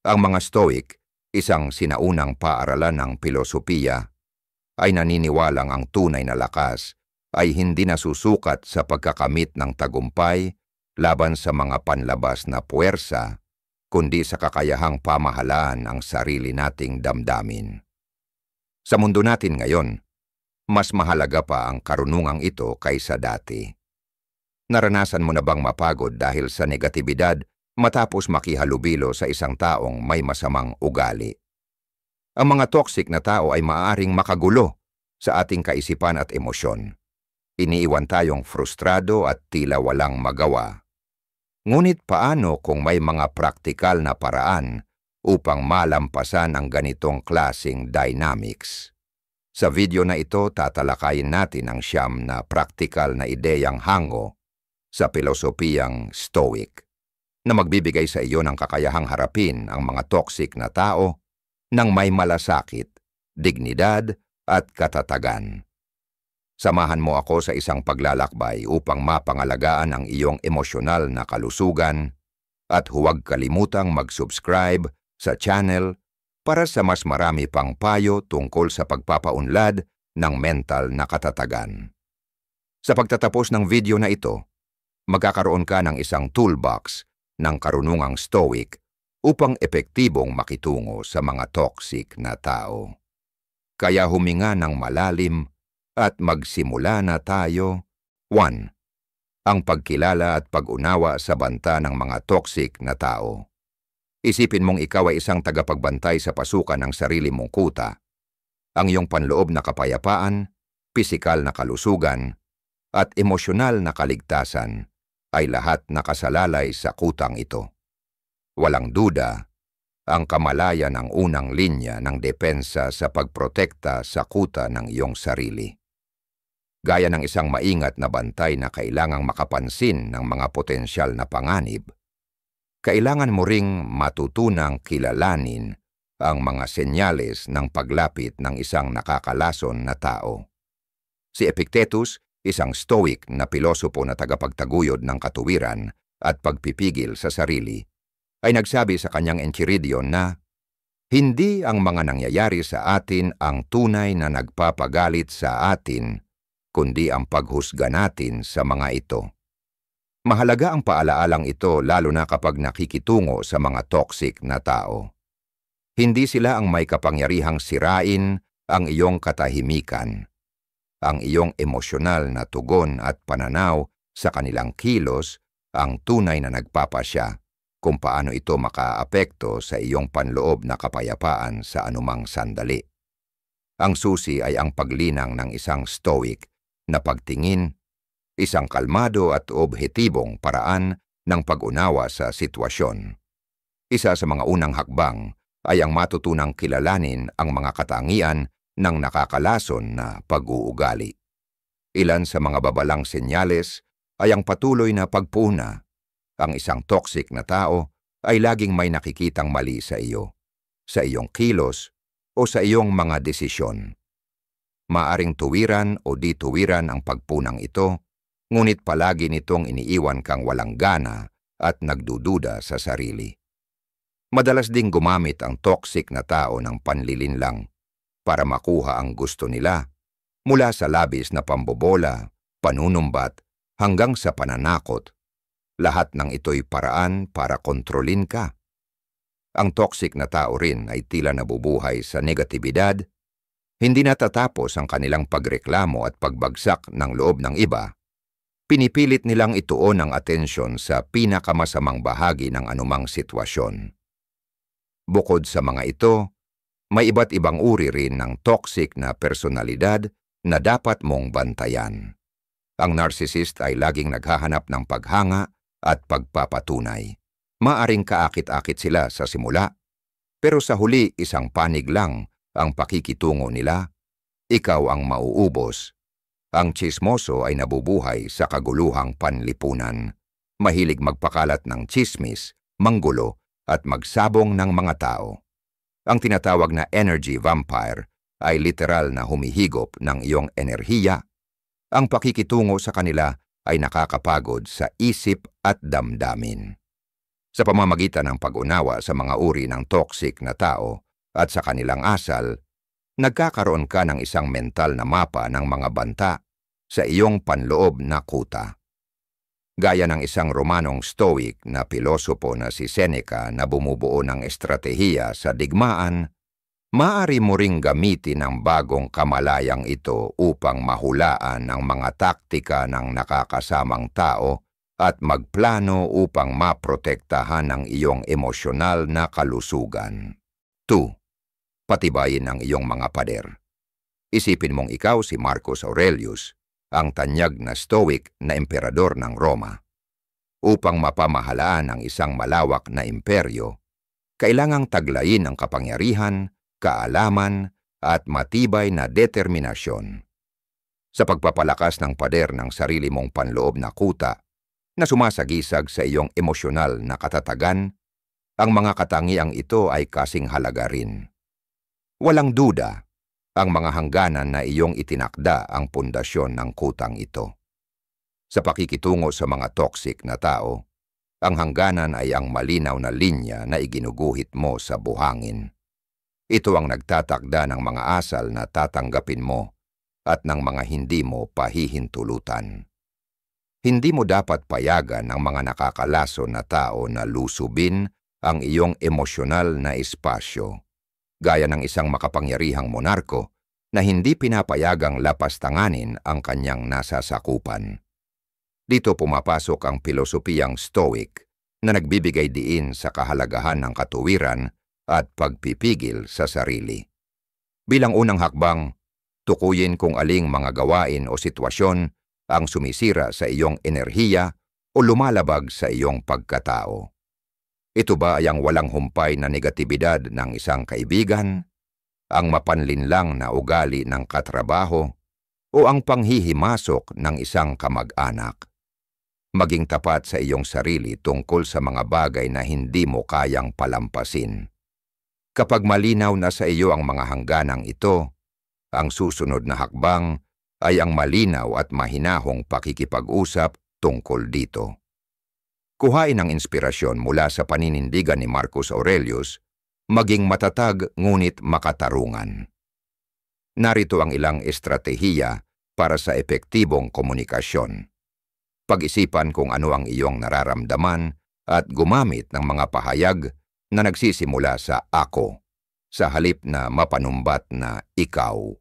Ang mga Stoic, isang sinaunang paaralan ng pilosopiya, ay naniniwalang ang tunay na lakas ay hindi nasusukat sa pagkakamit ng tagumpay laban sa mga panlabas na puwersa, kundi sa kakayahang pamahalaan ang sarili nating damdamin. Sa mundo natin ngayon, mas mahalaga pa ang karunungang ito kaysa dati. Naranasan mo na bang mapagod dahil sa negatibidad matapos makihalubilo sa isang taong may masamang ugali? Ang mga toxic na tao ay maaaring makagulo sa ating kaisipan at emosyon. Iniiwan tayong frustrado at tila walang magawa. Ngunit paano kung may mga praktikal na paraan upang malampasan ang ganitong klasing dynamics? Sa video na ito, tatalakayin natin ang siyam na praktikal na ideyang hango sa pilosopiyang Stoic na magbibigay sa iyo ng kakayahang harapin ang mga toxic na tao ng may malasakit, dignidad at katatagan. Samahan mo ako sa isang paglalakbay upang mapangalagaan ang iyong emosyonal na kalusugan at huwag kalimutang mag-subscribe sa channel para sa mas marami pang payo tungkol sa pagpapaunlad ng mental na katatagan. Sa pagtatapos ng video na ito, magkakaroon ka ng isang toolbox ng karunungang Stoic upang epektibong makitungo sa mga toxic na tao. Kaya huminga ng malalim at magsimula na tayo. 1. Ang pagkilala at pag-unawa sa banta ng mga toxic na tao. Isipin mong ikaw ay isang tagapagbantay sa pasukan ng sarili mong kuta. Ang iyong panloob na kapayapaan, pisikal na kalusugan, at emosyonal na kaligtasan ay lahat nakasalalay sa kutang ito. Walang duda, ang kamalayan ang unang linya ng depensa sa pagprotekta sa kuta ng iyong sarili. Gaya ng isang maingat na bantay na kailangang makapansin ng mga potensyal na panganib, kailangan mo ring matutunang kilalanin ang mga senyales ng paglapit ng isang nakakalason na tao. Si Epictetus, isang Stoic na pilosopo na tagapagtaguyod ng katuwiran at pagpipigil sa sarili, ay nagsabi sa kanyang Enchiridion na, "Hindi ang mga nangyayari sa atin ang tunay na nagpapagalit sa atin, kundi ang paghusga natin sa mga ito." Mahalaga ang paalaalang ito lalo na kapag nakikitungo sa mga toxic na tao. Hindi sila ang may kapangyarihang sirain ang iyong katahimikan. Ang iyong emosyonal na tugon at pananaw sa kanilang kilos ang tunay na nagpapasya kung paano ito makaapekto sa iyong panloob na kapayapaan sa anumang sandali. Ang susi ay ang paglinang ng isang Stoic na pagtingin, isang kalmado at objetibong paraan ng pag-unawa sa sitwasyon. Isa sa mga unang hakbang ay ang matutunang kilalanin ang mga katangian ng nakakalason na pag-uugali. Ilan sa mga babalang senyales ay ang patuloy na pagpuna. Ang isang toxic na tao ay laging may nakikitang mali sa iyo, sa iyong kilos o sa iyong mga desisyon. Maaring tuwiran o di tuwiran ang pagpunang ito, ngunit palagi nitong iniiwan kang walang gana at nagdududa sa sarili. Madalas ding gumamit ang toxic na tao ng panlilinlang para makuha ang gusto nila, mula sa labis na pambobola, panunumbat, hanggang sa pananakot. Lahat ng ito'y paraan para kontrolin ka. Ang toxic na tao rin ay tila nabubuhay sa negatibidad. Hindi natatapos ang kanilang pagreklamo at pagbagsak ng loob ng iba. Pinipilit nilang ituon ang atensyon sa pinakamasamang bahagi ng anumang sitwasyon. Bukod sa mga ito, may iba't ibang uri rin ng toxic na personalidad na dapat mong bantayan. Ang narcissist ay laging naghahanap ng paghanga at pagpapatunay. Maaring kaakit-akit sila sa simula, pero sa huli isang panig lang ang pakikitungo nila. Ikaw ang mauubos. Ang tsismoso ay nabubuhay sa kaguluhang panlipunan. Mahilig magpakalat ng tsismis, manggulo at magsabong ng mga tao. Ang tinatawag na energy vampire ay literal na humihigop ng iyong enerhiya. Ang pakikitungo sa kanila ay nakakapagod sa isip at damdamin. Sa pamamagitan ng pag-unawa sa mga uri ng toxic na tao at sa kanilang asal, nagkakaroon ka ng isang mental na mapa ng mga banta sa iyong panloob na kuta. Gaya ng isang Romanong Stoic na pilosopo na si Seneca na bumubuo ng estratehiya sa digmaan, maaari mo ring gamitin ang bagong kamalayang ito upang mahulaan ang mga taktika ng nakakasamang tao at magplano upang maprotektahan ang iyong emosyonal na kalusugan. 2. Patibayin ang iyong mga pader. Isipin mong ikaw si Marcus Aurelius, ang tanyag na Stoic na emperador ng Roma. Upang mapamahalaan ang isang malawak na imperyo, kailangang taglayin ang kapangyarihan, kaalaman, at matibay na determinasyon. Sa pagpapalakas ng pader ng sarili mong panloob na kuta, na sumasagisag sa iyong emosyonal na katatagan, ang mga katangiang ito ay kasing halaga rin. Walang duda, ang mga hangganan na iyong itinakda ang pundasyon ng kutang ito. Sa pakikitungo sa mga toxic na tao, ang hangganan ay ang malinaw na linya na iginuguhit mo sa buhangin. Ito ang nagtatakda ng mga asal na tatanggapin mo at ng mga hindi mo pahihintulutan. Hindi mo dapat payagan ang mga nakakalaso na tao na lusubin ang iyong emosyonal na espasyo, gaya ng isang makapangyarihang monarko na hindi pinapayagang lapastanganin ang kanyang nasasakupan. Dito pumapasok ang pilosopiyang Stoic na nagbibigay diin sa kahalagahan ng katuwiran at pagpipigil sa sarili. Bilang unang hakbang, tukuyin kung aling mga gawain o sitwasyon ang sumisira sa iyong enerhiya o lumalabag sa iyong pagkatao. Ito ba ay ang walang humpay na negatibidad ng isang kaibigan, ang mapanlinlang na ugali ng katrabaho, o ang panghihimasok ng isang kamag-anak? Maging tapat sa iyong sarili tungkol sa mga bagay na hindi mo kayang palampasin. Kapag malinaw na sa iyo ang mga hangganang ito, ang susunod na hakbang ay ang malinaw at mahinahong pakikipag-usap tungkol dito. Kuhain ang inspirasyon mula sa paninindigan ni Marcus Aurelius, maging matatag ngunit makatarungan. Narito ang ilang estratehiya para sa epektibong komunikasyon. Pag-isipan kung ano ang iyong nararamdaman at gumamit ng mga pahayag na nagsisimula sa ako, sa halip na mapanumbat na ikaw.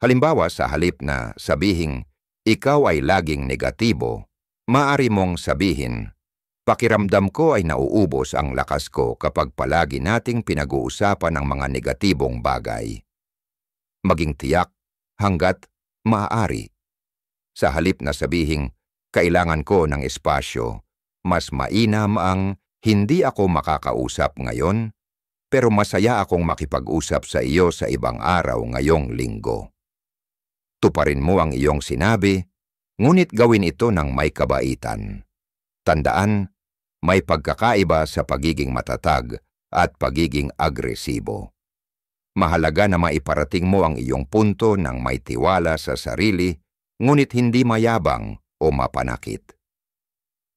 Halimbawa, sa halip na sabihing ikaw ay laging negatibo, maaari mong sabihin, pakiramdam ko ay nauubos ang lakas ko kapag palagi nating pinag-uusapan ang mga negatibong bagay. Maging tiyak hanggat maaari. Sa halip na sabihing kailangan ko ng espasyo, mas mainam ang hindi ako makakausap ngayon, pero masaya akong makipag-usap sa iyo sa ibang araw ngayong linggo. Tuparin mo ang iyong sinabi, ngunit gawin ito ng may kabaitan. Tandaan, may pagkakaiba sa pagiging matatag at pagiging agresibo. Mahalaga na maiparating mo ang iyong punto ng may tiwala sa sarili, ngunit hindi mayabang o mapanakit.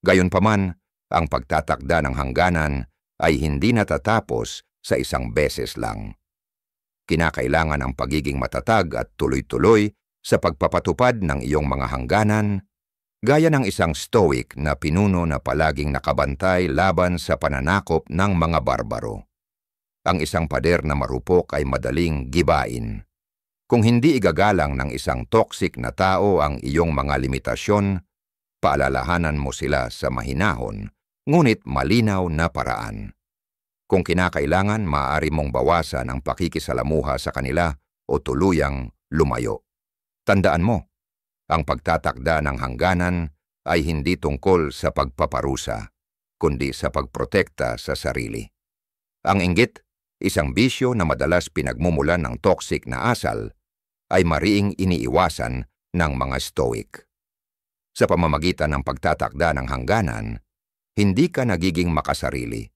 Gayunpaman, ang pagtatakda ng hangganan ay hindi natatapos sa isang beses lang. Kinakailangan ang pagiging matatag at tuloy-tuloy sa pagpapatupad ng iyong mga hangganan, gaya ng isang Stoic na pinuno na palaging nakabantay laban sa pananakop ng mga barbaro. Ang isang pader na marupok ay madaling gibain. Kung hindi igagalang ng isang toxic na tao ang iyong mga limitasyon, paalalahanan mo sila sa mahinahon, ngunit malinaw na paraan. Kung kinakailangan, maaari mong bawasan ang pakikisalamuha sa kanila o tuluyang lumayo. Tandaan mo, ang pagtatakda ng hangganan ay hindi tungkol sa pagpaparusa, kundi sa pagprotekta sa sarili. Ang inggit, isang bisyo na madalas pinagmumulan ng toxic na asal, ay mariing iniiwasan ng mga Stoic. Sa pamamagitan ng pagtatakda ng hangganan, hindi ka nagiging makasarili.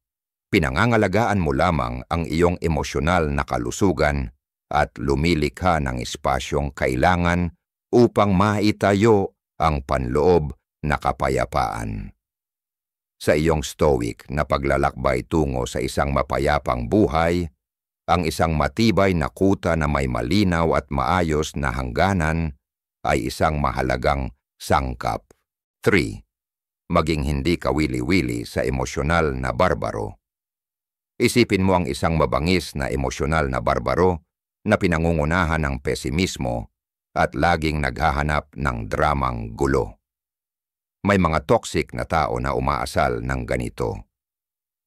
Pinangangalagaan mo lamang ang iyong emosyonal na kalusugan at lumilikha ng espasyong kailangan upang maitayo ang panloob na kapayapaan. Sa iyong stoic na paglalakbay tungo sa isang mapayapang buhay, ang isang matibay na kuta na may malinaw at maayos na hangganan ay isang mahalagang sangkap. 3. Maging hindi kawili-wili sa emosyonal na barbaro. Isipin mo ang isang mabangis na emosyonal na barbaro na pinangungunahan ng pesimismo at laging naghahanap ng dramang gulo. May mga toxic na tao na umaasal ng ganito.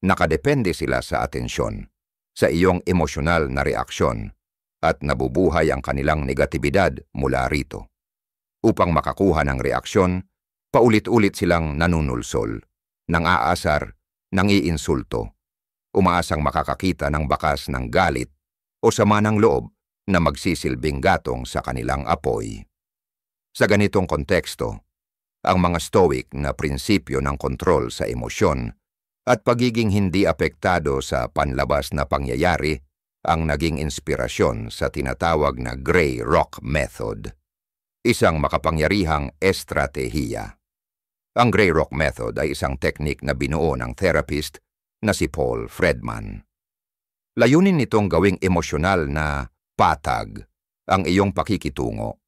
Nakadepende sila sa atensyon, sa iyong emosyonal na reaksyon, at nabubuhay ang kanilang negatibidad mula rito. Upang makakuha ng reaksyon, paulit-ulit silang nanunulsol, nang-aasar, nang-iinsulto, umaasang makakakita ng bakas ng galit o sama ng loob na magsisilbing gatong sa kanilang apoy. Sa ganitong konteksto, ang mga stoic na prinsipyo ng kontrol sa emosyon at pagiging hindi apektado sa panlabas na pangyayari ang naging inspirasyon sa tinatawag na Grey Rock Method, isang makapangyarihang estratehiya. Ang Grey Rock Method ay isang teknik na binuo ng therapist na si Paul Fredman. Layunin nitong gawing emosyonal na patag ang iyong pakikitungo.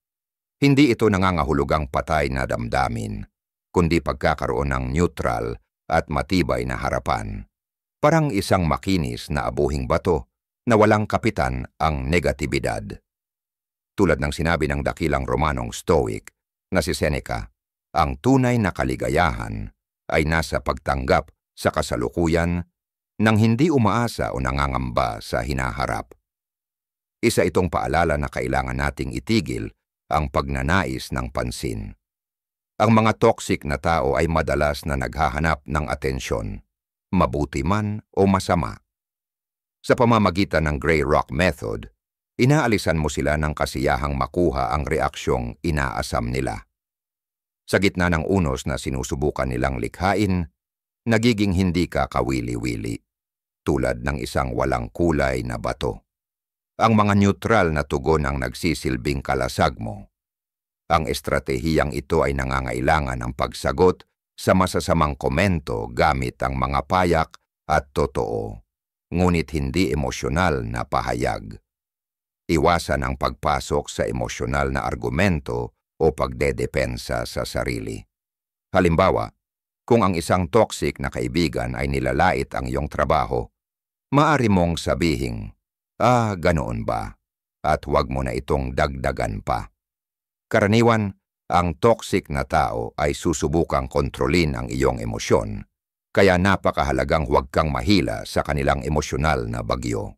Hindi ito nangangahulugang patay na damdamin, kundi pagkakaroon ng neutral at matibay na harapan. Parang isang makinis na abuhing bato na walang kapitan ang negatibidad. Tulad ng sinabi ng dakilang Romanong Stoic na si Seneca, ang tunay na kaligayahan ay nasa pagtanggap sa kasalukuyan nang hindi umaasa o nangangamba sa hinaharap. Isa itong paalala na kailangan nating itigil ang pagnanais ng pansin. Ang mga toxic na tao ay madalas na naghahanap ng atensyon, mabuti man o masama. Sa pamamagitan ng Grey Rock Method, inaalisan mo sila ng kasiyahang makuha ang reaksyong inaasam nila. Sa gitna ng unos na sinusubukan nilang likhain, nagiging hindi ka kawili-wili, tulad ng isang walang kulay na bato. Ang mga neutral na tugon ang nagsisilbing kalasag mo. Ang estratehiyang ito ay nangangailangan ng pagsagot sa masasamang komento gamit ang mga payak at totoo, ngunit hindi emosyonal na pahayag. Iwasan ang pagpasok sa emosyonal na argumento o pagdedepensa sa sarili. Halimbawa, kung ang isang toxic na kaibigan ay nilalait ang iyong trabaho, maaari mong sabihing, ganoon ba? At huwag mo na itong dagdagan pa. Karaniwan, ang toxic na tao ay susubukang kontrolin ang iyong emosyon, kaya napakahalagang huwag kang mahila sa kanilang emosyonal na bagyo.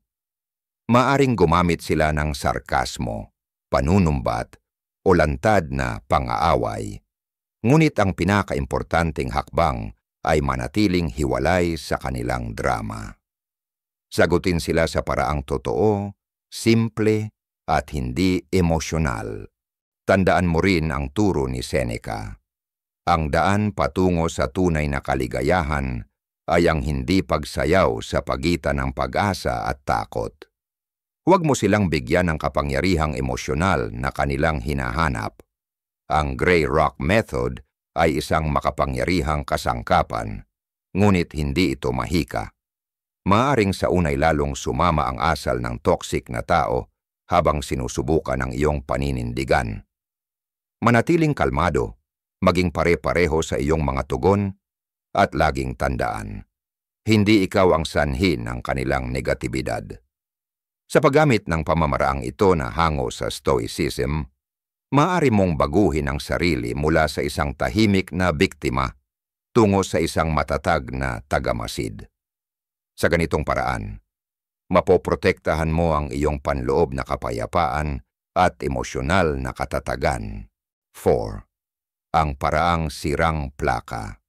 Maaring gumamit sila ng sarkasmo, panunumbat, o lantad na pang-aaway, ngunit ang pinakaimportanteng hakbang ay manatiling hiwalay sa kanilang drama. Sagutin sila sa paraang totoo, simple, at hindi emosyonal. Tandaan mo rin ang turo ni Seneca. Ang daan patungo sa tunay na kaligayahan ay ang hindi pagsayaw sa pagitan ng pag-asa at takot. Huwag mo silang bigyan ng kapangyarihang emosyonal na kanilang hinahanap. Ang Grey Rock Method ay isang makapangyarihang kasangkapan, ngunit hindi ito mahika. Maaring sa unay lalong sumama ang asal ng toxic na tao habang sinusubukan ang iyong paninindigan. Manatiling kalmado, maging pare-pareho sa iyong mga tugon, at laging tandaan, hindi ikaw ang sanhi ng kanilang negatibidad. Sa paggamit ng pamamaraang ito na hango sa Stoicism, maaari mong baguhin ang sarili mula sa isang tahimik na biktima tungo sa isang matatag na tagamasid. Sa ganitong paraan, mapoprotektahan mo ang iyong panloob na kapayapaan at emosyonal na katatagan. 4. Ang paraang sirang plaka.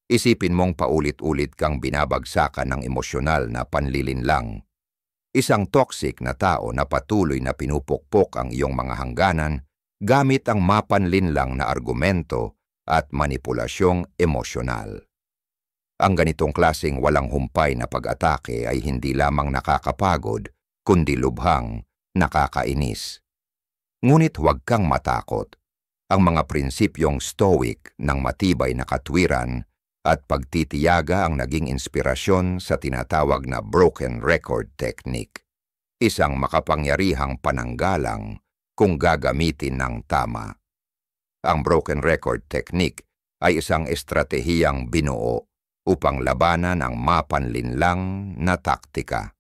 Isipin mong paulit-ulit kang binabagsakan ng emosyonal na panlilinlang. Isang toxic na tao na patuloy na pinupukpok ang iyong mga hangganan gamit ang mapanlinlang na argumento at manipulasyong emosyonal. Ang ganitong klaseng walang humpay na pag-atake ay hindi lamang nakakapagod, kundi lubhang nakakainis. Ngunit huwag kang matakot. Ang mga prinsipyong stoic ng matibay na katwiran at pagtitiyaga ang naging inspirasyon sa tinatawag na broken record technique, isang makapangyarihang pananggalang kung gagamitin ng tama. Ang broken record technique ay isang estratehiyang binuo upang labanan ang mapanlinlang na taktika.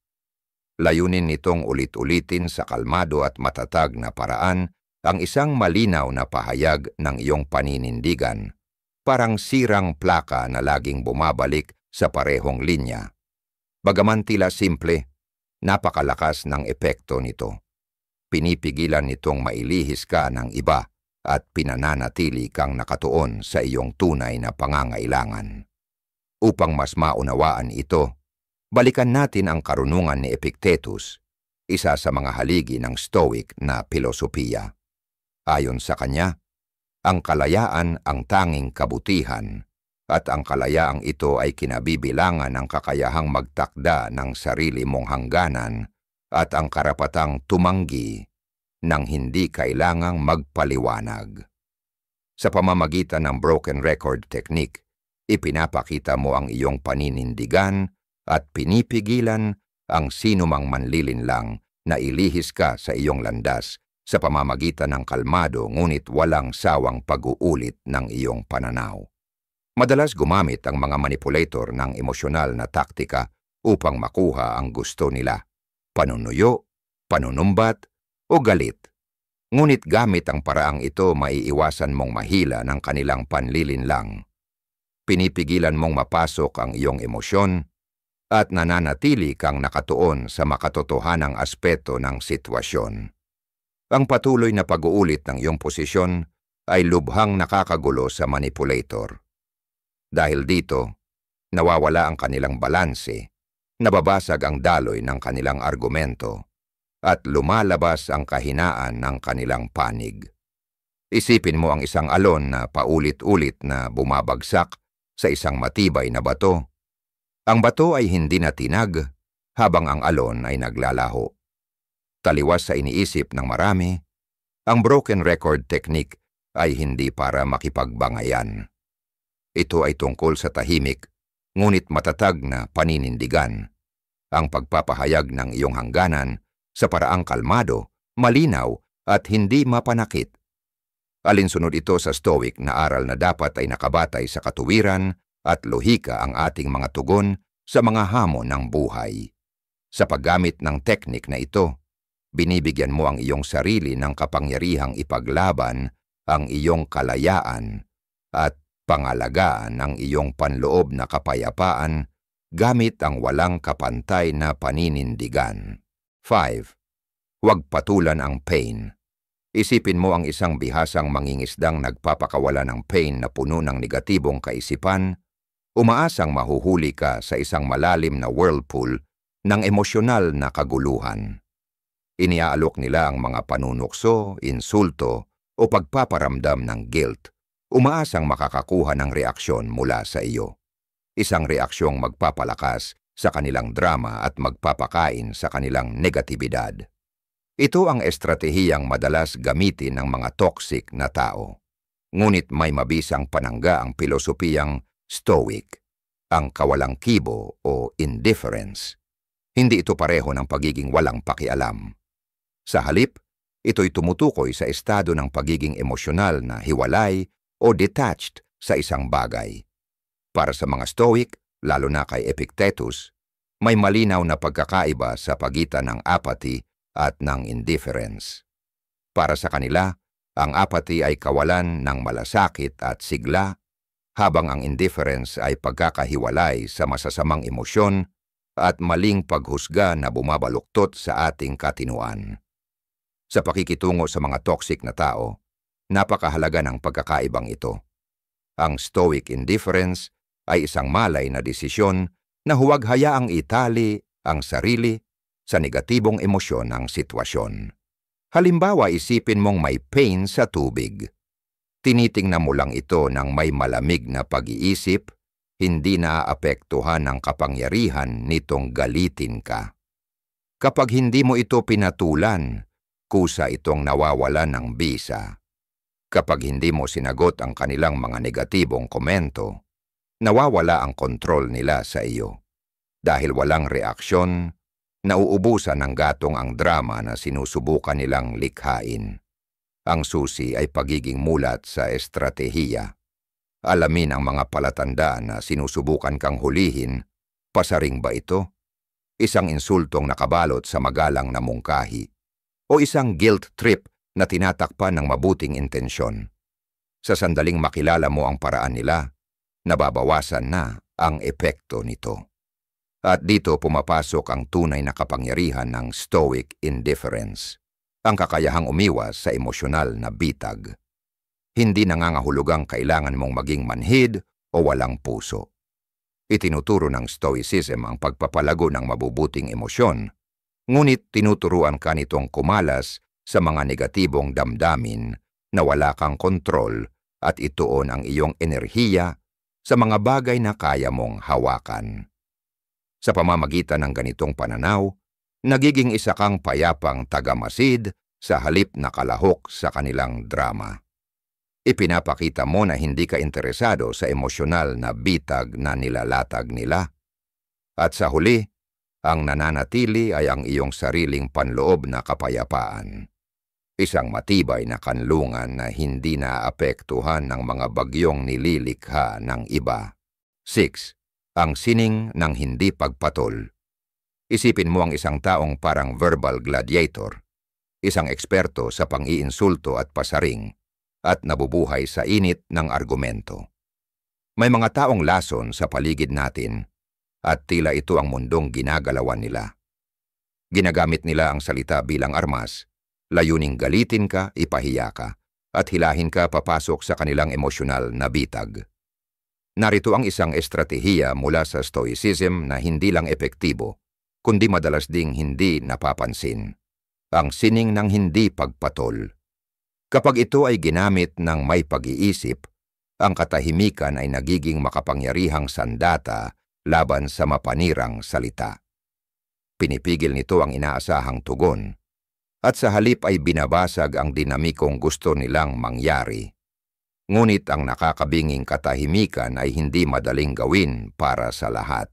Layunin nitong ulit-ulitin sa kalmado at matatag na paraan ang isang malinaw na pahayag ng iyong paninindigan, parang sirang plaka na laging bumabalik sa parehong linya. Bagaman tila simple, napakalakas ng epekto nito. Pinipigilan nitong mailihis ka ng iba at pinananatili kang nakatuon sa iyong tunay na pangangailangan. Upang mas maunawaan ito, balikan natin ang karunungan ni Epictetus, isa sa mga haligi ng Stoic na pilosopiya. Ayon sa kanya, ang kalayaan ang tanging kabutihan at ang kalayaang ito ay kinabibilangan ng kakayahang magtakda ng sarili mong hangganan at ang karapatang tumanggi nang hindi kailangang magpaliwanag. Sa pamamagitan ng broken record technique, ipinapakita mo ang iyong paninindigan at pinipigilan ang sinumang manlilinlang na ilihis ka sa iyong landas sa pamamagitan ng kalmado ngunit walang sawang pag-uulit ng iyong pananaw. Madalas gumamit ang mga manipulator ng emosyonal na taktika upang makuha ang gusto nila, panunuyo, panunumbat, o galit. Ngunit gamit ang paraang ito maiiwasan mong mahila ng kanilang panlilinlang. Pinipigilan mong mapasok ang iyong emosyon at nananatili kang nakatuon sa makatotohanang aspeto ng sitwasyon. Ang patuloy na pag-uulit ng iyong posisyon ay lubhang nakakagulo sa manipulator. Dahil dito, nawawala ang kanilang balanse, nababasag ang daloy ng kanilang argumento, at lumalabas ang kahinaan ng kanilang panig. Isipin mo ang isang alon na paulit-ulit na bumabagsak sa isang matibay na bato. Ang bato ay hindi na tinag habang ang alon ay naglalaho. Taliwas sa iniisip ng marami, ang broken record technique ay hindi para makipagbangayan. Ito ay tungkol sa tahimik, ngunit matatag na paninindigan, ang pagpapahayag ng iyong hangganan sa paraang kalmado, malinaw at hindi mapanakit. Alinsunod ito sa Stoic na aral na dapat ay nakabatay sa katuwiran at lohika ang ating mga tugon sa mga hamon ng buhay. Sa paggamit ng teknik na ito, binibigyan mo ang iyong sarili ng kapangyarihang ipaglaban ang iyong kalayaan at pangalagaan ang iyong panloob na kapayapaan gamit ang walang kapantay na paninindigan. 5. Huwag patulan ang pain. Isipin mo ang isang bihasang mangingisdang nagpapakawala ng pain na puno ng negatibong kaisipan, umaasang mahuhuli ka sa isang malalim na whirlpool ng emosyonal na kaguluhan. Iniaalok nila ang mga panunukso, insulto o pagpaparamdam ng guilt, umaasang makakakuha ng reaksyon mula sa iyo. Isang reaksyong magpapalakas sa kanilang drama at magpapakain sa kanilang negatibidad. Ito ang estratehiyang madalas gamitin ng mga toxic na tao. Ngunit may mabisang panangga ang pilosopiyang Stoic, ang kawalang kibo o indifference. Hindi ito pareho ng pagiging walang pakialam. Sa halip, ito'y tumutukoy sa estado ng pagiging emosyonal na hiwalay o detached sa isang bagay. Para sa mga Stoic, lalo na kay Epictetus, may malinaw na pagkakaiba sa pagitan ng apathy at ng indifference. Para sa kanila, ang apathy ay kawalan ng malasakit at sigla, habang ang indifference ay pagkakahiwalay sa masasamang emosyon at maling paghusga na bumabaluktot sa ating katinuan. Sa pakikitungo sa mga toxic na tao, napakahalaga ng pagkakaibang ito. Ang Stoic indifference ay isang malay na desisyon na huwag hayaang itali ang sarili sa negatibong emosyon ng sitwasyon. Halimbawa, isipin mong may pain sa tubig. Tinitingnan mo lang ito ng may malamig na pag-iisip, hindi naaapektuhan ng kapangyarihan nitong galitin ka. Kapag hindi mo ito pinatulan, kusa itong nawawalan ng bisa. Kapag hindi mo sinagot ang kanilang mga negatibong komento, Nawawala ang kontrol nila sa iyo. Dahil walang reaksyon, nauubusan ng gatong ang drama na sinusubukan nilang likhain. Ang susi ay pagiging mulat sa estratehiya. Alamin ang mga palatandaan na sinusubukan kang hulihin. Pasaring ba ito? Isang insultong nakabalot sa magalang na mungkahi, o isang guilt trip na tinatakpan ng mabuting intensyon. Sa sandaling makilala mo ang paraan nila, nababawasan na ang epekto nito. At dito pumapasok ang tunay na kapangyarihan ng stoic indifference, ang kakayahang umiwas sa emosyonal na bitag. Hindi nangangahulugang kailangan mong maging manhid o walang puso. Itinuturo ng Stoicism ang pagpapalago ng mabubuting emosyon, ngunit tinuturuan ka nitong kumalas sa mga negatibong damdamin na wala kang kontrol at ituon ang iyong enerhiya sa mga bagay na kaya mong hawakan. Sa pamamagitan ng ganitong pananaw, nagiging isa kang payapang tagamasid sa halip na kalahok sa kanilang drama. Ipinapakita mo na hindi ka interesado sa emosyonal na bitag na nilalatag nila. At sa huli, ang nananatili ay ang iyong sariling panloob na kapayapaan. Isang matibay na kanlungan na hindi naapektuhan ng mga bagyong nililikha ng iba. 6. Ang sining ng hindi pagpatol. Isipin mo ang isang taong parang verbal gladiator, isang eksperto sa pang-iinsulto at pasaring, at nabubuhay sa init ng argumento. May mga taong lason sa paligid natin, at tila ito ang mundong ginagalawan nila. Ginagamit nila ang salita bilang armas, layuning galitin ka, ipahiya ka, at hilahin ka papasok sa kanilang emosyonal na bitag. Narito ang isang estratehiya mula sa Stoicism na hindi lang epektibo, kundi madalas ding hindi napapansin. Ang sining ng hindi pagpatol. Kapag ito ay ginamit ng may pag-iisip, ang katahimikan ay nagiging makapangyarihang sandata laban sa mapanirang salita. Pinipigil nito ang inaasahang tugon, at sa halip ay binabasag ang dinamikong gusto nilang mangyari. Ngunit ang nakakabinging katahimikan ay hindi madaling gawin para sa lahat.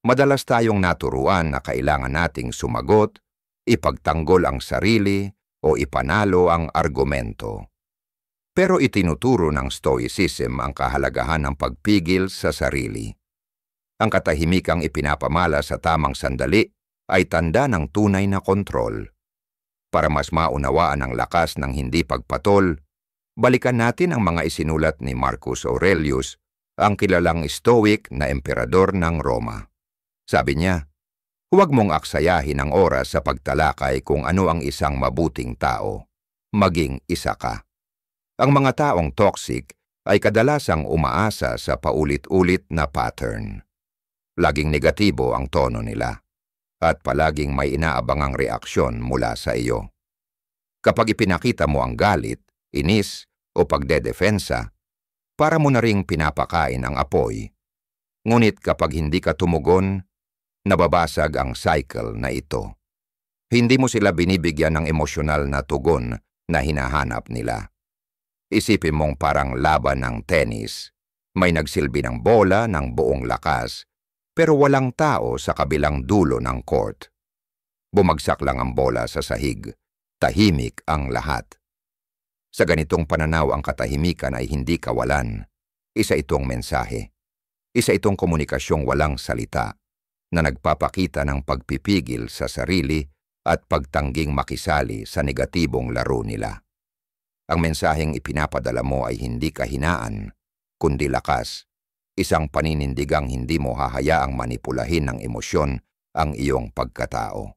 Madalas tayong naturuan na kailangan nating sumagot, ipagtanggol ang sarili, o ipanalo ang argumento. Pero itinuturo ng Stoicism ang kahalagahan ng pagpigil sa sarili. Ang katahimikang ipinapamala sa tamang sandali ay tanda ng tunay na kontrol. Para mas maunawaan ang lakas ng hindi pagpatol, balikan natin ang mga isinulat ni Marcus Aurelius, ang kilalang Stoic na emperador ng Roma. Sabi niya, huwag mong aksayahin ang oras sa pagtalakay kung ano ang isang mabuting tao. Maging isa ka. Ang mga taong toxic ay kadalasang umaasa sa paulit-ulit na pattern. Laging negatibo ang tono nila, at palaging may inaabangang reaksyon mula sa iyo. Kapag ipinakita mo ang galit, inis o pagdedefensa, para mo na ring pinapakain ang apoy. Ngunit kapag hindi ka tumugon, nababasag ang cycle na ito. Hindi mo sila binibigyan ng emosyonal na tugon na hinahanap nila. Isipin mong parang laban ng tennis. May nagsilbi ng bola ng buong lakas, pero walang tao sa kabilang dulo ng court. Bumagsak lang ang bola sa sahig. Tahimik ang lahat. Sa ganitong pananaw ang katahimikan ay hindi kawalan. Isa itong mensahe. Isa itong komunikasyong walang salita na nagpapakita ng pagpipigil sa sarili at pagtangging makisali sa negatibong laro nila. Ang mensaheng ipinapadala mo ay hindi kahinaan, kundi lakas, isang paninindigang hindi mo hahayaang manipulahin ng emosyon ang iyong pagkatao.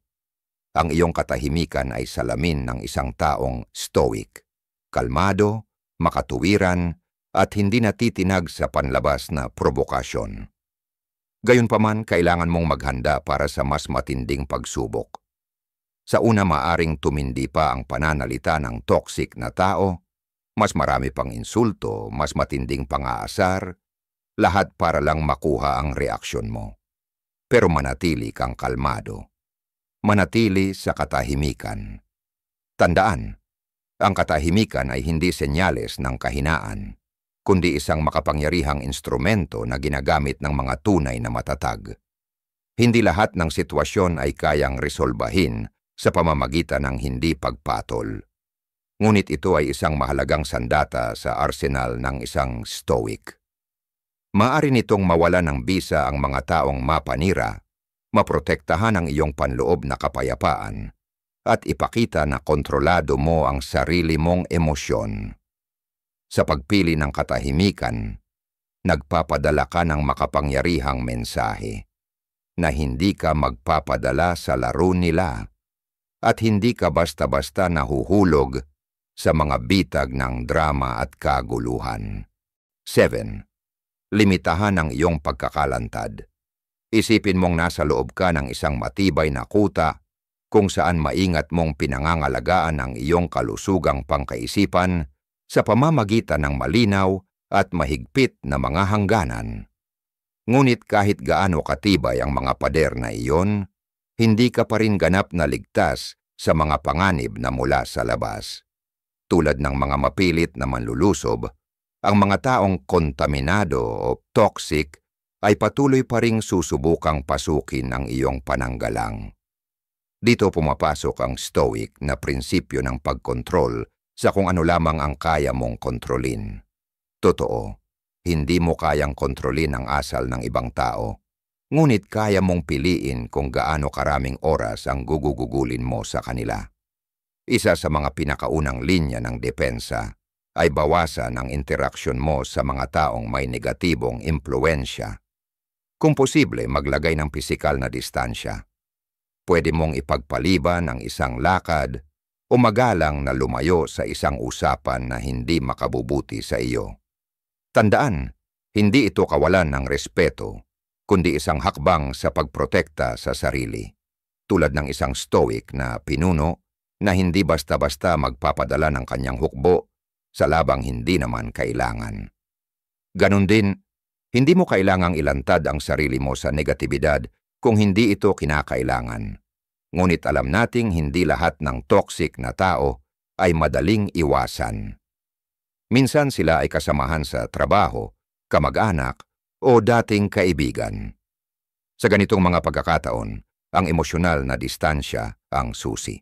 Ang iyong katahimikan ay salamin ng isang taong stoic, kalmado, makatuwiran, at hindi natitinag sa panlabas na provokasyon. Gayunpaman, kailangan mong maghanda para sa mas matinding pagsubok. Sa una, maaring tumindi pa ang pananalita ng toxic na tao, mas marami pang insulto, mas matinding pang-aasar, lahat para lang makuha ang reaksyon mo. Pero manatili kang kalmado. Manatili sa katahimikan. Tandaan, ang katahimikan ay hindi senyales ng kahinaan, kundi isang makapangyarihang instrumento na ginagamit ng mga tunay na matatag. Hindi lahat ng sitwasyon ay kayang resolbahin sa pamamagitan ng hindi pagpatol. Ngunit ito ay isang mahalagang sandata sa arsenal ng isang stoic. Maaari nitong mawala ng bisa ang mga taong mapanira, maprotektahan ang iyong panloob na kapayapaan, at ipakita na kontrolado mo ang sarili mong emosyon. Sa pagpili ng katahimikan, nagpapadala ka ng makapangyarihang mensahe na hindi ka magpapadala sa laro nila at hindi ka basta-basta nahuhulog sa mga bitag ng drama at kaguluhan. 7. Limitahan ang iyong pagkakalantad. Isipin mong nasa loob ka ng isang matibay na kuta kung saan maingat mong pinangangalagaan ang iyong kalusugang pangkaisipan sa pamamagitan ng malinaw at mahigpit na mga hangganan. Ngunit kahit gaano katibay ang mga pader na iyon, hindi ka pa rin ganap na ligtas sa mga panganib na mula sa labas. Tulad ng mga mapilit na manlulusob, ang mga taong kontaminado o toxic ay patuloy pa ring susubukang pasukin ang iyong pananggalang. Dito pumapasok ang stoic na prinsipyo ng pagkontrol sa kung ano lamang ang kaya mong kontrolin. Totoo, hindi mo kayang kontrolin ang asal ng ibang tao, ngunit kaya mong piliin kung gaano karaming oras ang gugugugulin mo sa kanila. Isa sa mga pinakaunang linya ng depensa ay bawasan ang interaksyon mo sa mga taong may negatibong impluensya. Kung posible, maglagay ng pisikal na distansya. Pwede mong ipagpaliban ang isang lakad o magalang na lumayo sa isang usapan na hindi makabubuti sa iyo. Tandaan, hindi ito kawalan ng respeto, kundi isang hakbang sa pagprotekta sa sarili. Tulad ng isang stoic na pinuno na hindi basta-basta magpapadala ng kanyang hukbo sa labang hindi naman kailangan. Ganon din, hindi mo kailangang ilantad ang sarili mo sa negatibidad kung hindi ito kinakailangan. Ngunit alam nating hindi lahat ng toxic na tao ay madaling iwasan. Minsan sila ay kasamahan sa trabaho, kamag-anak, o dating kaibigan. Sa ganitong mga pagkakataon, ang emosyonal na distansya ang susi.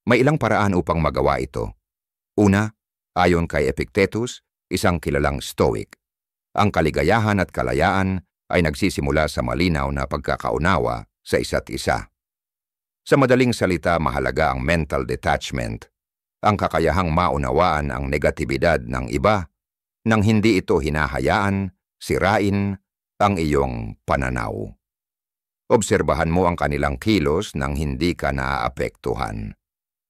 May ilang paraan upang magawa ito. Una, ayon kay Epictetus, isang kilalang stoic, ang kaligayahan at kalayaan ay nagsisimula sa malinaw na pagkakaunawa sa isa't isa. Sa madaling salita, mahalaga ang mental detachment, ang kakayahang maunawaan ang negatibidad ng iba nang hindi ito hinahayaan, sirain ang iyong pananaw. Obserbahan mo ang kanilang kilos nang hindi ka naaapektuhan.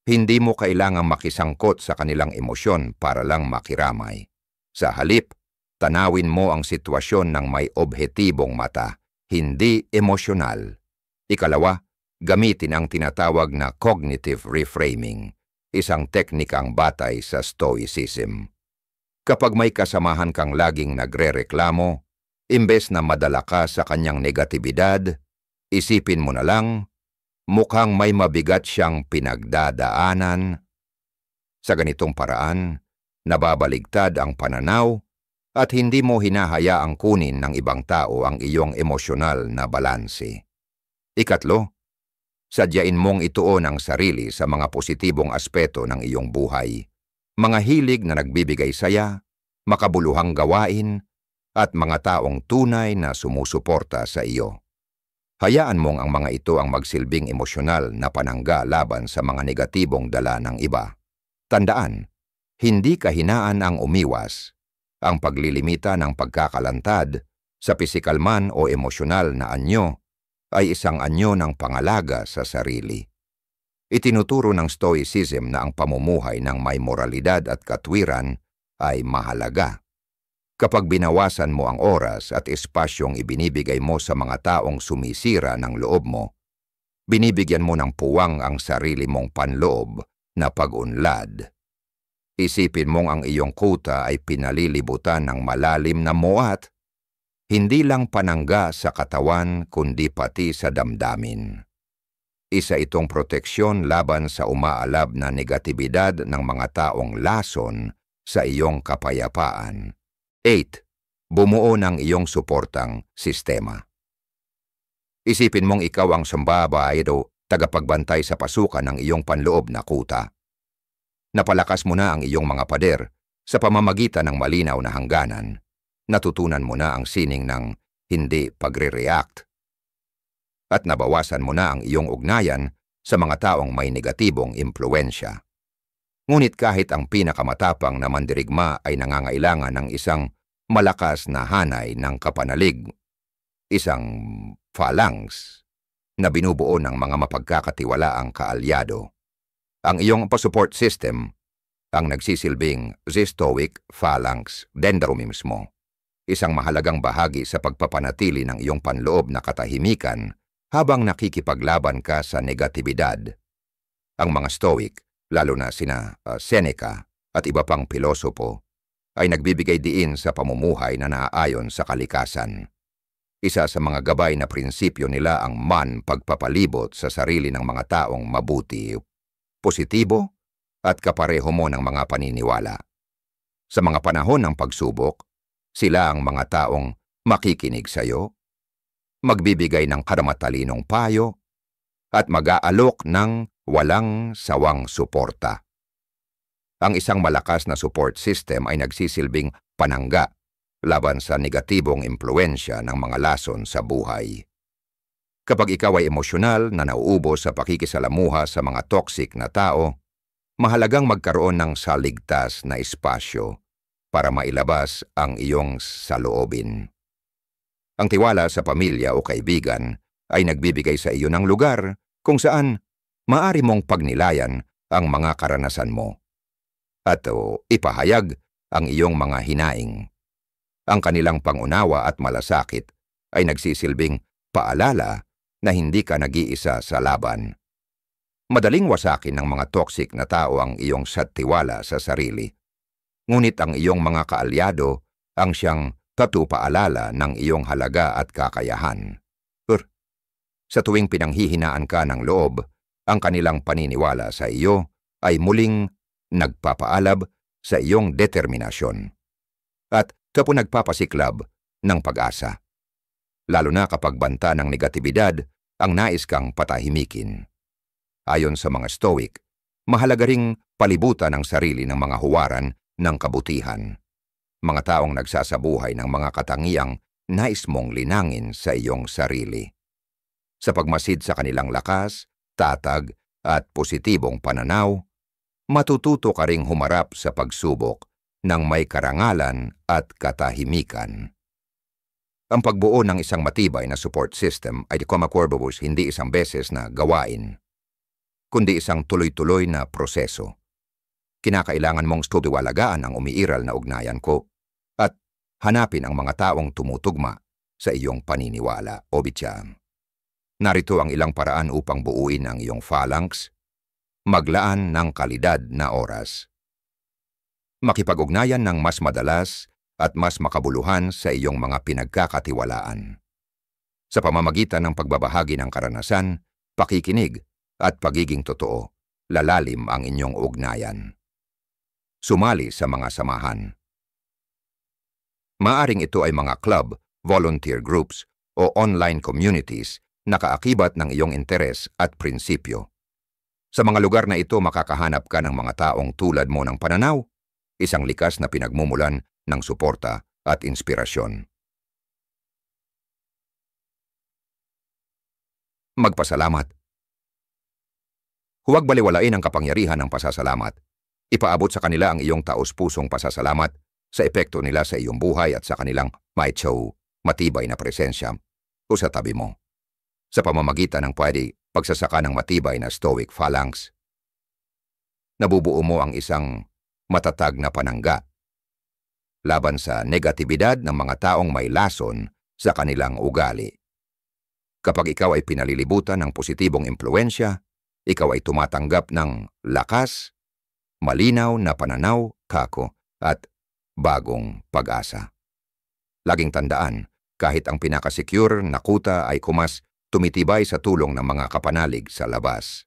Hindi mo kailangang makisangkot sa kanilang emosyon para lang makiramay. Sa halip, tanawin mo ang sitwasyon ng may obhetibong mata, hindi emosyonal. Ikalawa, gamitin ang tinatawag na cognitive reframing, isang teknikang batay sa stoicism. Kapag may kasamahan kang laging nagrereklamo, imbes na madala ka sa kanyang negatibidad, isipin mo na lang, mukhang may mabigat siyang pinagdadaanan. Sa ganitong paraan, nababaligtad ang pananaw at hindi mo hinahayaang kunin ng ibang tao ang iyong emosyonal na balanse. Ikatlo, sadyain mong ituon ang sarili sa mga positibong aspeto ng iyong buhay, mga hilig na nagbibigay saya, makabuluhang gawain, at mga taong tunay na sumusuporta sa iyo. Hayaan mong ang mga ito ang magsilbing emosyonal na panangga laban sa mga negatibong dala ng iba. Tandaan, hindi kahinaan ang umiwas. Ang paglilimita ng pagkakalantad sa pisikal man o emosyonal na anyo ay isang anyo ng pangalaga sa sarili. Itinuturo ng stoicism na ang pamumuhay ng may moralidad at katwiran ay mahalaga. Kapag binawasan mo ang oras at espasyong ibinibigay mo sa mga taong sumisira ng loob mo, binibigyan mo ng puwang ang sarili mong panloob na pag-unlad. Isipin mong ang iyong kuta ay pinalilibutan ng malalim na muwat, hindi lang panangga sa katawan kundi pati sa damdamin. Isa itong proteksyon laban sa umaalab na negatibidad ng mga taong lason sa iyong kapayapaan. 8. Bumuo ng iyong suportang sistema. Isipin mong ikaw ang sambabayado, tagapagbantay sa pasukan ng iyong panloob na kuta. Napalakas mo na ang iyong mga pader sa pamamagitan ng malinaw na hangganan. Natutunan mo na ang sining ng hindi pagre-react. At nabawasan mo na ang iyong ugnayan sa mga taong may negatibong impluensya. Ngunit kahit ang pinakamatapang na mandirigma ay nangangailangan ng isang malakas na hanay ng kapanalig, isang phalanx na binubuo ng mga mapagkakatiwalaang kaalyado. Ang iyong support system ang nagsisilbing Stoic Phalanx Dendro mismo, isang mahalagang bahagi sa pagpapanatili ng iyong panloob na katahimikan habang nakikipaglaban ka sa negatibidad. Ang mga Stoic, lalo na sina Seneca at iba pang pilosopo, ay nagbibigay diin sa pamumuhay na naaayon sa kalikasan. Isa sa mga gabay na prinsipyo nila ang pagpapalibot sa sarili ng mga taong mabuti, positibo at kapareho mo ng mga paniniwala. Sa mga panahon ng pagsubok, sila ang mga taong makikinig sa iyo, magbibigay ng karamatalinong payo, at mag-aalok ng walang sawang suporta. Ang isang malakas na support system ay nagsisilbing panangga laban sa negatibong impluensya ng mga lason sa buhay. Kapag ikaw ay emosyonal na nauubos sa pakikisalamuha sa mga toxic na tao, mahalagang magkaroon ng saligtas na espasyo para mailabas ang iyong saloobin. Ang tiwala sa pamilya o kaibigan ay nagbibigay sa iyo ng lugar kung saan maaari mong pagnilayan ang mga karanasan mo at ipahayag ang iyong mga hinaing. Ang kanilang pangunawa at malasakit ay nagsisilbing paalala na hindi ka nag-iisa sa laban. Madaling wasakin ng mga toxic na tao ang iyong tiwala sa sarili. Ngunit ang iyong mga kaalyado ang siyang paalala ng iyong halaga at kakayahan. Sa tuwing pinanghihinaan ka ng loob, ang kanilang paniniwala sa iyo ay muling nagpapaalab sa iyong determinasyon. At nagpapasiklab ng pag-asa. Lalo na kapag banta ng negatibidad ang nais kang patahimikin. Ayon sa mga Stoic, mahalaga ring palibutan ang sarili ng mga huwaran ng kabutihan. Mga taong nagsasabuhay ng mga katangiang nais mong linangin sa iyong sarili. Sa pagmasid sa kanilang lakas, tatag at positibong pananaw, matututo ka ring humarap sa pagsubok ng may karangalan at katahimikan. Ang pagbuo ng isang matibay na support system ay hindi isang beses na gawain, kundi isang tuloy-tuloy na proseso. Kinakailangan mong tuwalagaan ang umiiral na ugnayan ko at hanapin ang mga taong tumutugma sa iyong paniniwala o bitya. Narito ang ilang paraan upang buuin ang iyong phalanx. Maglaan ng kalidad na oras. Makipag-ugnayan ng mas madalas at mas makabuluhan sa iyong mga pinagkakatiwalaan. Sa pamamagitan ng pagbabahagi ng karanasan, pakikinig at pagiging totoo, lalalim ang inyong ugnayan. Sumali sa mga samahan. Maaring ito ay mga club, volunteer groups o online communities na kaakibat ng iyong interes at prinsipyo. Sa mga lugar na ito makakahanap ka ng mga taong tulad mo ng pananaw, isang likas na pinagmumulan ng suporta at inspirasyon. Magpasalamat. Huwag baliwalain ang kapangyarihan ng pasasalamat. Ipaabot sa kanila ang iyong taos-pusong pasasalamat sa epekto nila sa iyong buhay at sa kanilang matibay na presensya o sa tabi mo. Sa pamamagitan ng pagsasaka ng matibay na Stoic Phalanx, nabubuo mo ang isang matatag na panangga laban sa negatibidad ng mga taong may lason sa kanilang ugali. Kapag ikaw ay pinalilibutan ng positibong impluensya, ikaw ay tumatanggap ng lakas, malinaw na pananaw, at bagong pag-asa. Laging tandaan, kahit ang pinakasecure na kuta ay tumitibay sa tulong ng mga kapanalig sa labas.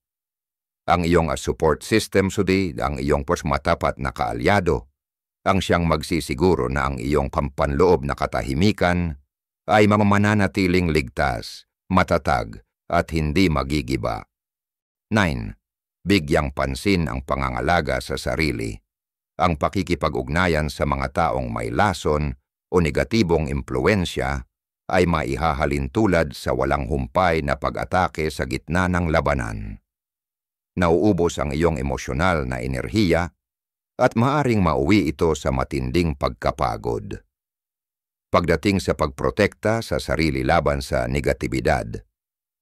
Ang iyong support system ang iyong matapat na kaalyado ang siyang magsisiguro na ang iyong pampanloob na katahimikan ay mananatiling ligtas, matatag, at hindi magigiba. 9. Bigyang pansin ang pangangalaga sa sarili. Ang pakikipag-ugnayan sa mga taong may lason o negatibong impluensya ay maihahalin tulad sa walang humpay na pag-atake sa gitna ng labanan. Nauubos ang iyong emosyonal na enerhiya at maaring mauwi ito sa matinding pagkapagod. Pagdating sa pagprotekta sa sarili laban sa negatibidad,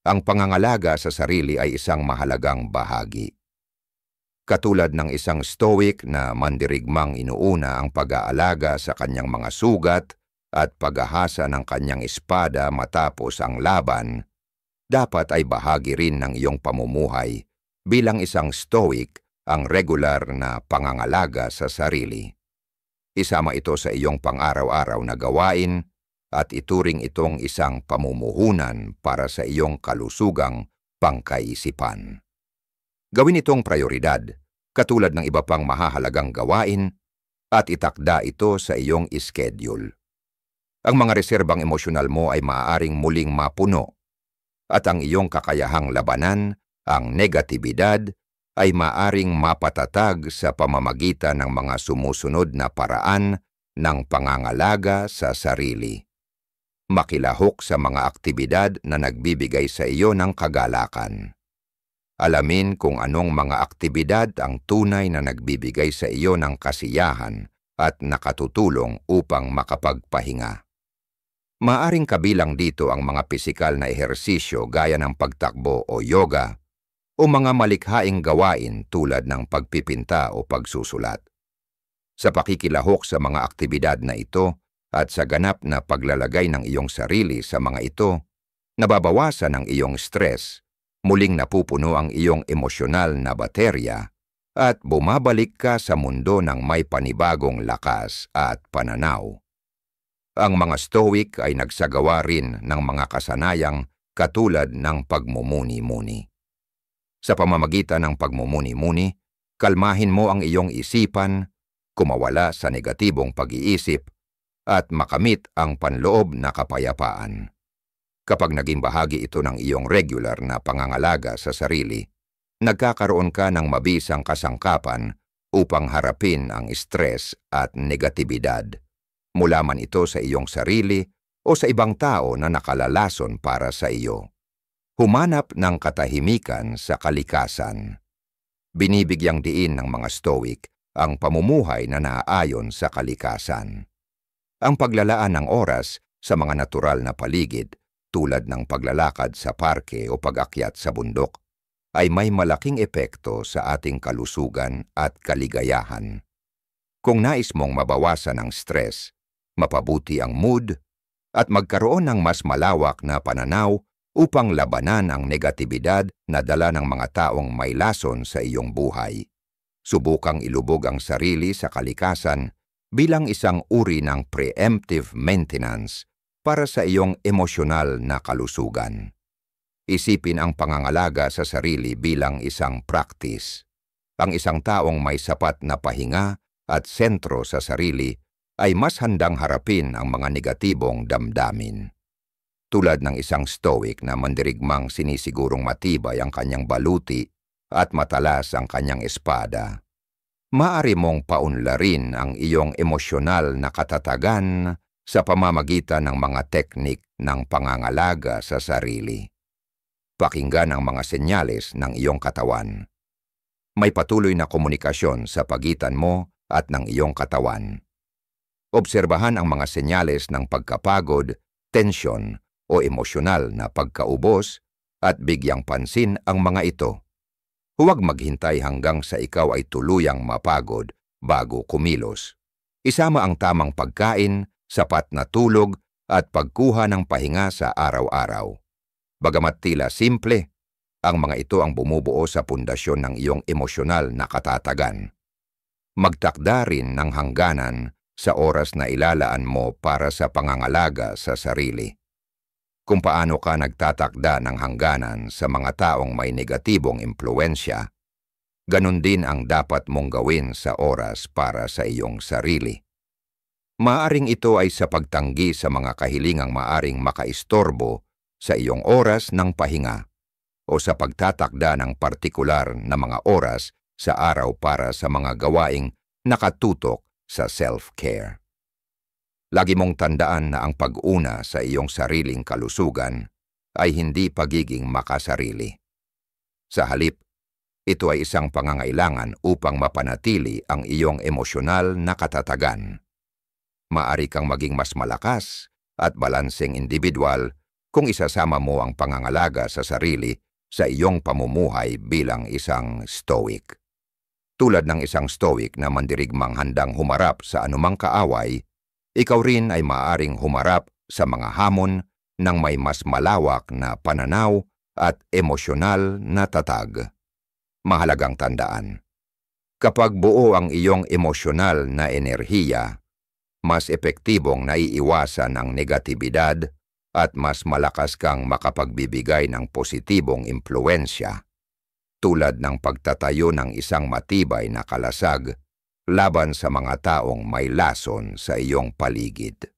ang pangangalaga sa sarili ay isang mahalagang bahagi. Katulad ng isang stoic na mandirigmang inuuna ang pag-aalaga sa kanyang mga sugat at paghahasa ng kanyang espada matapos ang laban, dapat ay bahagi rin ng iyong pamumuhay bilang isang stoic ang regular na pangangalaga sa sarili. Isama ito sa iyong pang-araw-araw na gawain at ituring itong isang pamumuhunan para sa iyong kalusugang pangkaisipan. Gawin itong prioridad, katulad ng iba pang mahahalagang gawain, at itakda ito sa iyong schedule. Ang mga reserbang emosyonal mo ay maaaring muling mapuno, at ang iyong kakayahang labanan, ang negatibidad, ay maaaring mapatatag sa pamamagitan ng mga sumusunod na paraan ng pangangalaga sa sarili. Makilahok sa mga aktibidad na nagbibigay sa iyo ng kagalakan. Alamin kung anong mga aktibidad ang tunay na nagbibigay sa iyo ng kasiyahan at nakatutulong upang makapagpahinga. Maaring kabilang dito ang mga pisikal na ehersisyo gaya ng pagtakbo o yoga o mga malikhaing gawain tulad ng pagpipinta o pagsusulat. Sa pakikilahok sa mga aktibidad na ito at sa ganap na paglalagay ng iyong sarili sa mga ito, nababawasan ang iyong stress, muling napupuno ang iyong emosyonal na baterya at bumabalik ka sa mundo ng may panibagong lakas at pananaw. Ang mga stoic ay nagsagawa rin ng mga kasanayang katulad ng pagmumuni-muni. Sa pamamagitan ng pagmumuni-muni, kalmahin mo ang iyong isipan, kumawala sa negatibong pag-iisip, at makamit ang panloob na kapayapaan. Kapag naging bahagi ito ng iyong regular na pangangalaga sa sarili, nagkakaroon ka ng mabisang kasangkapan upang harapin ang stress at negatibidad, mula man ito sa iyong sarili o sa ibang tao na nakalalason para sa iyo. Humanap ng katahimikan sa kalikasan. Binibigyang diin ng mga stoic ang pamumuhay na naaayon sa kalikasan. Ang paglalaan ng oras sa mga natural na paligid, tulad ng paglalakad sa parke o pag-akyat sa bundok, ay may malaking epekto sa ating kalusugan at kaligayahan. Kung nais mong mabawasan ang stress, mapabuti ang mood, at magkaroon ng mas malawak na pananaw upang labanan ang negatibidad na dala ng mga taong may lason sa iyong buhay, subukang ilubog ang sarili sa kalikasan bilang isang uri ng preemptive maintenance para sa iyong emosyonal na kalusugan. Isipin ang pangangalaga sa sarili bilang isang practice. Ang isang taong may sapat na pahinga at sentro sa sarili ay mas handang harapin ang mga negatibong damdamin. Tulad ng isang stoic na mandirigmang sinisigurong matibay ang kanyang baluti at matalas ang kanyang espada, maaari mong paunlarin ang iyong emosyonal na katatagan sa pamamagitan ng mga teknik ng pangangalaga sa sarili. Pakinggan ang mga senyales ng iyong katawan. May patuloy na komunikasyon sa pagitan mo at ng iyong katawan. Obserbahan ang mga senyales ng pagkapagod, tensyon, o emosyonal na pagkaubos at bigyang pansin ang mga ito. Huwag maghintay hanggang sa ikaw ay tuluyang mapagod bago kumilos. Isama ang tamang pagkain, sapat na tulog at pagkuha ng pahinga sa araw-araw. Bagamat tila simple, ang mga ito ang bumubuo sa pundasyon ng iyong emosyonal na katatagan. Magtakda rin ng hangganan sa oras na ilalaan mo para sa pangangalaga sa sarili. Kung paano ka nagtatakda ng hangganan sa mga taong may negatibong impluensya, Ganon din ang dapat mong gawin sa oras para sa iyong sarili. Maaring ito ay sa pagtanggi sa mga kahilingang maaring makaistorbo sa iyong oras ng pahinga o sa pagtatakda ng partikular na mga oras sa araw para sa mga gawaing nakatutok sa self-care. Lagi mong tandaan na ang pag-una sa iyong sariling kalusugan ay hindi pagiging makasarili. Sa halip, ito ay isang pangangailangan upang mapanatili ang iyong emosyonal na katatagan. Maari kang maging mas malakas at balanseng individual kung isasama mo ang pangangalaga sa sarili sa iyong pamumuhay bilang isang stoic. Tulad ng isang stoic na mandirigmang handang humarap sa anumang kaaway, ikaw rin ay maaring humarap sa mga hamon ng may mas malawak na pananaw at emosyonal na tatag. Mahalagang tandaan, kapag buo ang iyong emosyonal na enerhiya, mas epektibong naiiwasan ang negatibidad at mas malakas kang makapagbibigay ng positibong impluensya, tulad ng pagtatayo ng isang matibay na kalasag laban sa mga taong may lason sa iyong paligid.